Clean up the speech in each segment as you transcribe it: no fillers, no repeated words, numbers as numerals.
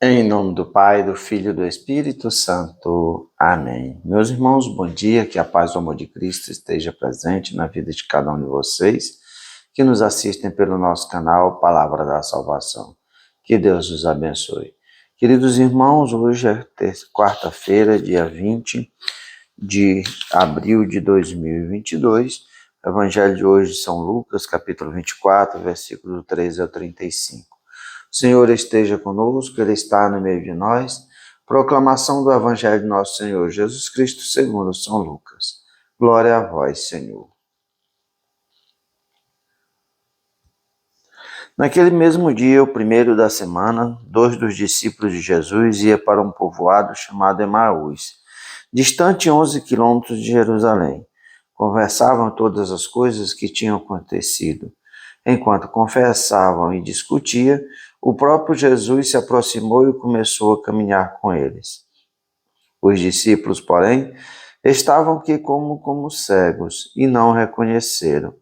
Em nome do Pai, do Filho e do Espírito Santo. Amém. Meus irmãos, bom dia, que a paz e o amor de Cristo esteja presente na vida de cada um de vocês que nos assistem pelo nosso canal Palavra da Salvação. Que Deus os abençoe. Queridos irmãos, hoje é quarta-feira, dia 20 de abril de 2022. O evangelho de hoje São Lucas, capítulo 24, versículo 13 ao 35. O Senhor esteja conosco, Ele está no meio de nós. Proclamação do Evangelho de nosso Senhor Jesus Cristo segundo São Lucas. Glória a vós, Senhor. Naquele mesmo dia, o primeiro da semana, 2 dos discípulos de Jesus ia para um povoado chamado Emaús, distante 11 quilômetros de Jerusalém. Conversavam todas as coisas que tinham acontecido. Enquanto conversavam e discutiam, o próprio Jesus se aproximou e começou a caminhar com eles. Os discípulos, porém, estavam como cegos e não reconheceram.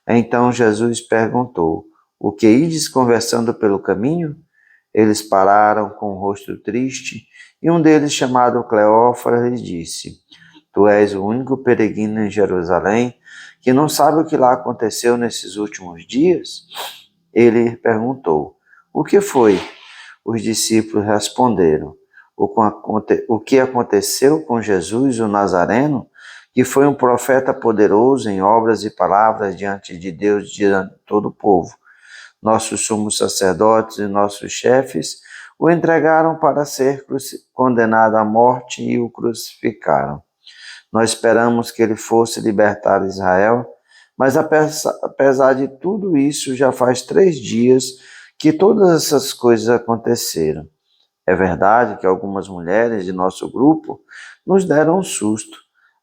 Então Jesus perguntou: o que ides conversando pelo caminho? Eles pararam com o rosto triste e um deles, chamado Cleófas, lhe disse: tu és o único peregrino em Jerusalém que não sabe o que lá aconteceu nesses últimos dias? Ele perguntou: o que foi? Os discípulos responderam: o que aconteceu com Jesus, o Nazareno, que foi um profeta poderoso em obras e palavras diante de Deus e diante de todo o povo. Nossos sumos sacerdotes e nossos chefes o entregaram para ser condenado à morte e o crucificaram. Nós esperamos que ele fosse libertar Israel, mas apesar de tudo isso, já faz 3 dias que todas essas coisas aconteceram. É verdade que algumas mulheres de nosso grupo nos deram um susto.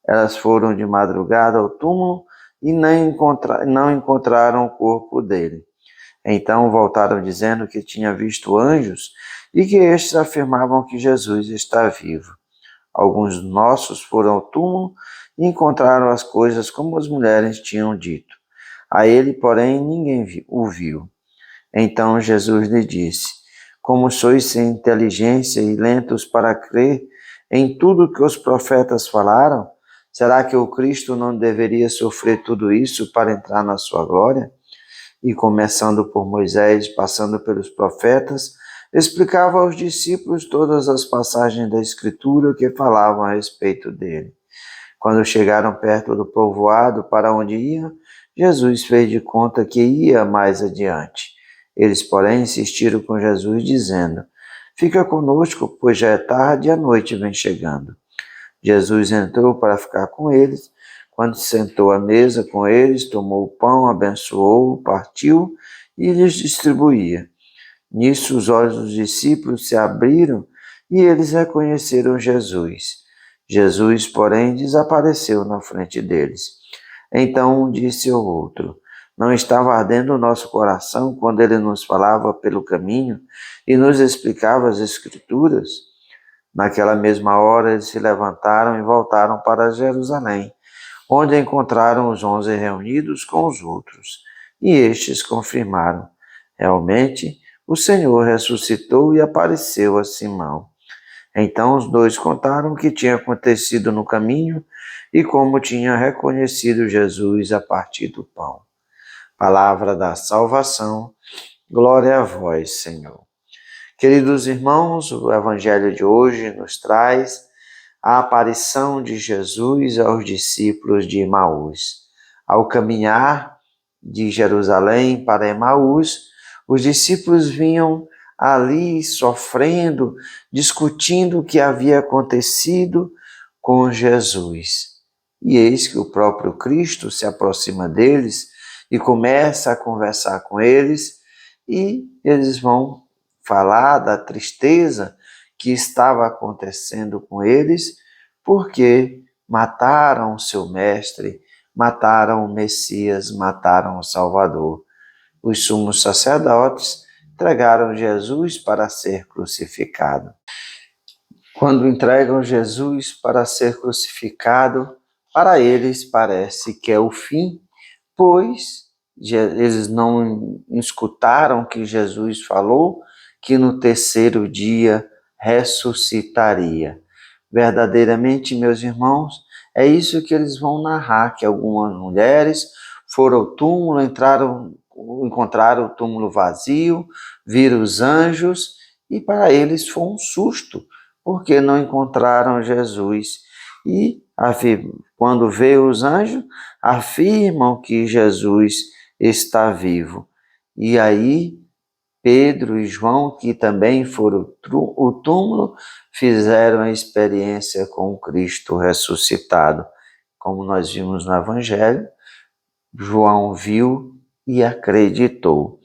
Elas foram de madrugada ao túmulo e não encontraram o corpo dele. Então voltaram dizendo que tinha visto anjos e que estes afirmavam que Jesus está vivo. Alguns nossos foram ao túmulo e encontraram as coisas como as mulheres tinham dito. A ele, porém, ninguém o viu. Então Jesus lhe disse: como sois sem inteligência e lentos para crer em tudo que os profetas falaram, será que o Cristo não deveria sofrer tudo isso para entrar na sua glória? E começando por Moisés, passando pelos profetas, explicava aos discípulos todas as passagens da Escritura que falavam a respeito dele. Quando chegaram perto do povoado para onde iam, Jesus fez de conta que ia mais adiante. Eles, porém, insistiram com Jesus, dizendo: fica conosco, pois já é tarde e a noite vem chegando. Jesus entrou para ficar com eles. Quando se sentou à mesa com eles, tomou o pão, abençoou, partiu e lhes distribuía. Nisso os olhos dos discípulos se abriram e eles reconheceram Jesus. Jesus, porém, desapareceu na frente deles. Então um disse ao outro: não estava ardendo o nosso coração quando ele nos falava pelo caminho e nos explicava as Escrituras? Naquela mesma hora eles se levantaram e voltaram para Jerusalém, onde encontraram os 11 reunidos com os outros. E estes confirmaram: realmente, o Senhor ressuscitou e apareceu a Simão. Então os dois contaram o que tinha acontecido no caminho e como tinha reconhecido Jesus a partir do pão. Palavra da salvação, glória a vós, Senhor. Queridos irmãos, o Evangelho de hoje nos traz a aparição de Jesus aos discípulos de Emaús. Ao caminhar de Jerusalém para Emaús, os discípulos vinham ali sofrendo, discutindo o que havia acontecido com Jesus. E eis que o próprio Cristo se aproxima deles e começa a conversar com eles, e eles vão falar da tristeza que estava acontecendo com eles, porque mataram o seu mestre, mataram o Messias, mataram o Salvador. Os sumos sacerdotes entregaram Jesus para ser crucificado. Quando entregam Jesus para ser crucificado, para eles parece que é o fim, pois eles não escutaram o que Jesus falou, que no terceiro dia ressuscitaria. Verdadeiramente, meus irmãos, é isso que eles vão narrar, que algumas mulheres foram ao túmulo, encontraram o túmulo vazio, viram os anjos, e para eles foi um susto, porque não encontraram Jesus. E quando veio os anjos, afirmam que Jesus está vivo. E aí Pedro e João, que também foram ao túmulo, fizeram a experiência com o Cristo ressuscitado. Como nós vimos no Evangelho, João viu e acreditou.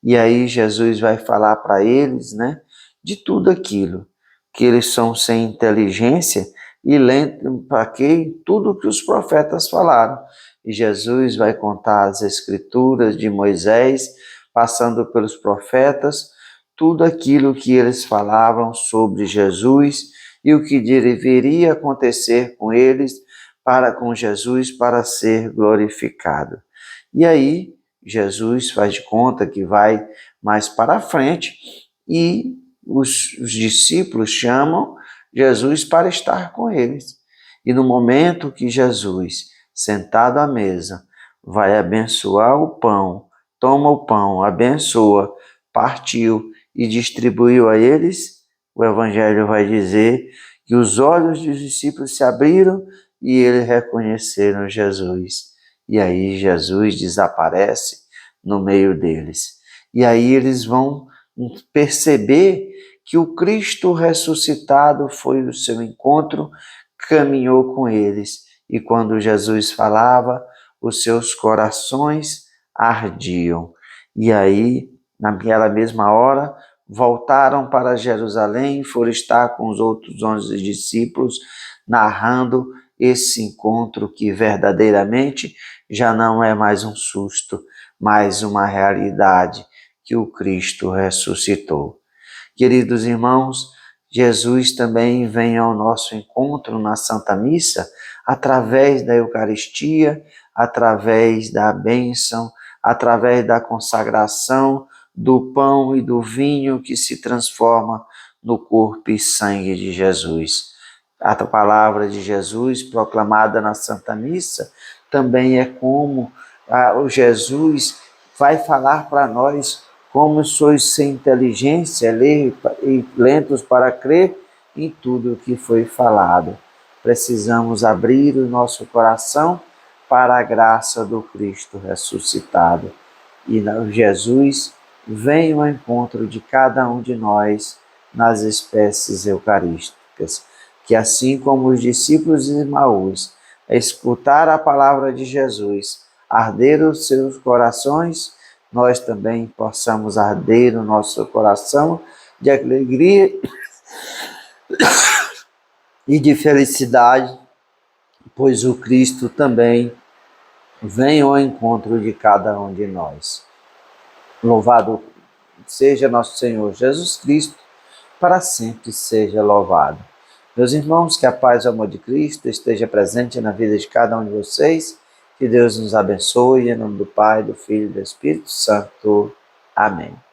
E aí Jesus vai falar para eles, né, de tudo aquilo, que eles são sem inteligência e lento para que tudo que os profetas falaram. E Jesus vai contar as escrituras de Moisés, passando pelos profetas, tudo aquilo que eles falavam sobre Jesus e o que deveria acontecer com eles, com Jesus, para ser glorificado. E aí Jesus faz de conta que vai mais para frente e os discípulos chamam Jesus para estar com eles. E no momento que Jesus, sentado à mesa, vai abençoar o pão, toma o pão, abençoa, partiu e distribuiu a eles, o Evangelho vai dizer que os olhos dos discípulos se abriram e eles reconheceram Jesus. E aí Jesus desaparece no meio deles. E aí eles vão perceber que o Cristo ressuscitado foi o seu encontro, caminhou com eles. E quando Jesus falava, os seus corações ardiam. E aí, naquela mesma hora, voltaram para Jerusalém e foram estar com os outros 11 discípulos, narrando esse encontro que verdadeiramente já não é mais um susto, mas uma realidade que o Cristo ressuscitou. Queridos irmãos, Jesus também vem ao nosso encontro na Santa Missa através da Eucaristia, através da bênção, através da consagração do pão e do vinho que se transforma no corpo e sangue de Jesus. A palavra de Jesus proclamada na Santa Missa também é como o Jesus vai falar para nós como sois sem inteligência, e lentos para crer em tudo o que foi falado. Precisamos abrir o nosso coração para a graça do Cristo ressuscitado. E Jesus vem ao encontro de cada um de nós nas espécies eucarísticas. Que assim como os discípulos de Emaús, escutar a palavra de Jesus, arder os seus corações, nós também possamos arder o nosso coração de alegria e de felicidade, pois o Cristo também vem ao encontro de cada um de nós. Louvado seja nosso Senhor Jesus Cristo, para sempre seja louvado. Meus irmãos, que a paz e o amor de Cristo esteja presente na vida de cada um de vocês. Que Deus nos abençoe, em nome do Pai, do Filho e do Espírito Santo. Amém.